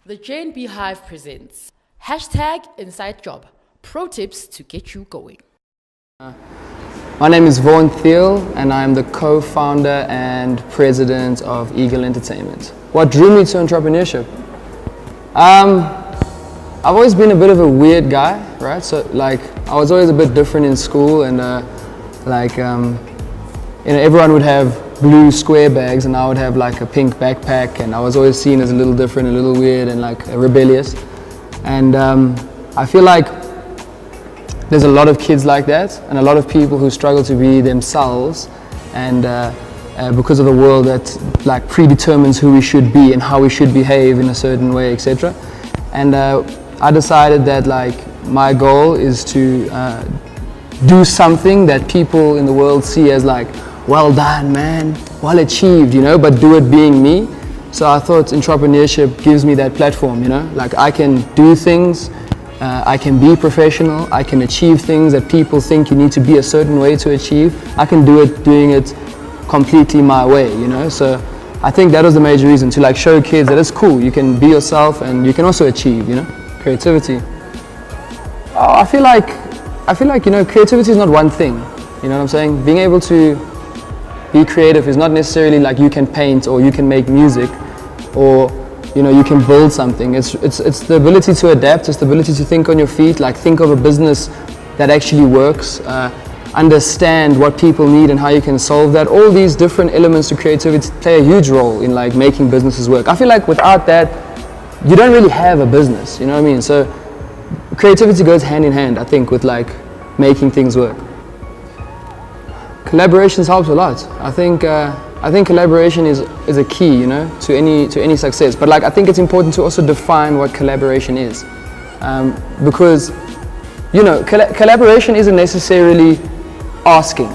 The Jane Beehive presents #InsideJob, pro tips to get you going. My name is Vaughn Thiel and I am the co-founder and president of Eagle Entertainment. What drew me to entrepreneurship? I've always been a bit of a weird guy, right? So like I was always a bit different in school and everyone would have blue square bags and I would have like a pink backpack, and I was always seen as a little different, a little weird and like rebellious. And I feel like there's a lot of kids like that and a lot of people who struggle to be themselves, and because of the world that like predetermines who we should be and how we should behave in a certain way, etc. And I decided that like my goal is to do something that people in the world see as like, well done man, well achieved, you know, but do it being me. So I thought entrepreneurship gives me that platform, you know, like I can do things, I can be professional, I can achieve things that people think you need to be a certain way to achieve. I can do it doing it completely my way, you know. So I think that was the major reason, to like show kids that it's cool, you can be yourself and you can also achieve, you know. Creativity. Oh, I feel like, you know, creativity is not one thing, you know what I'm saying? Being able to be creative is not necessarily like you can paint or you can make music or, you know, you can build something. It's the ability to adapt, it's the ability to think on your feet, like think of a business that actually works, understand what people need and how you can solve that. All these different elements to creativity play a huge role in like making businesses work. I feel like without that, you don't really have a business, you know what I mean? So creativity goes hand in hand, I think, with like making things work. Collaborations helps a lot. I think collaboration is a key, you know, to any success. But like I think it's important to also define what collaboration is, because, you know, collaboration isn't necessarily asking.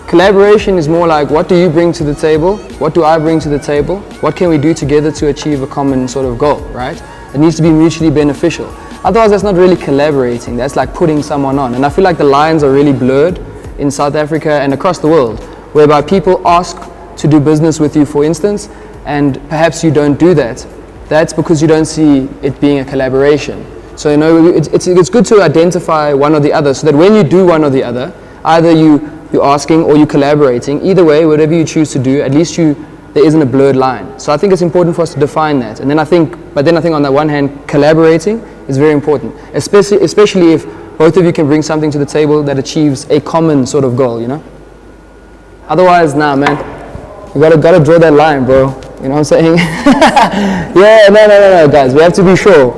Collaboration is more like, what do you bring to the table? What do I bring to the table? What can we do together to achieve a common sort of goal, right? It needs to be mutually beneficial. Otherwise, that's not really collaborating. That's like putting someone on. And I feel like the lines are really blurred in South Africa and across the world, whereby people ask to do business with you, for instance, and perhaps you don't do that. That's because you don't see it being a collaboration. So, you know, it's good to identify one or the other, so that when you do one or the other, either you're asking or you're collaborating. Either way, whatever you choose to do, at least there isn't a blurred line. So I think it's important for us to define that. And then I think on the one hand, collaborating is very important, especially if both of you can bring something to the table that achieves a common sort of goal, you know? Otherwise, nah, man, you gotta draw that line, bro. You know what I'm saying? Yeah, no, guys. We have to be sure.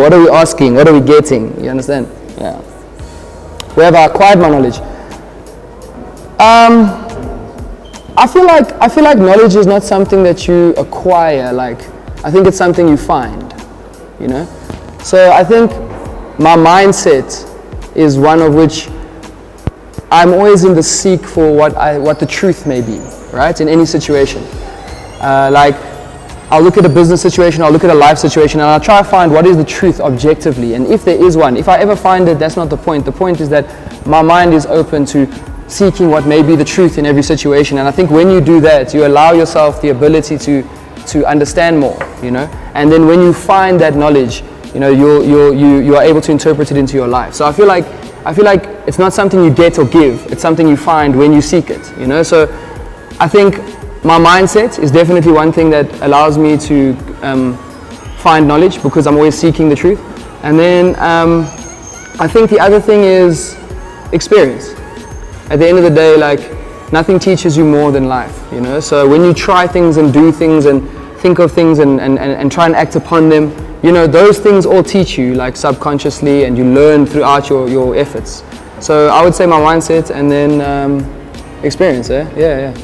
What are we asking? What are we getting? You understand? Yeah. We have acquired my knowledge. I feel like knowledge is not something that you acquire. Like, I think it's something you find. You know. So I think my mindset is one of which I'm always in the seek for what the truth may be, right? In any situation. Like, I'll look at a business situation, I'll look at a life situation, and I'll try to find what is the truth objectively. And if there is one, if I ever find it, that's not the point. The point is that my mind is open to seeking what may be the truth in every situation. And I think when you do that, you allow yourself the ability to understand more, you know? And then when you find that knowledge, you know, you are able to interpret it into your life. So I feel like it's not something you get or give, it's something you find when you seek it, you know? So I think my mindset is definitely one thing that allows me to find knowledge, because I'm always seeking the truth. And then I think the other thing is experience. At the end of the day, like, nothing teaches you more than life, you know? So when you try things and do things and think of things and try and act upon them, you know, those things all teach you, like, subconsciously, and you learn throughout your efforts. So I would say my mindset and then experience, yeah? Yeah.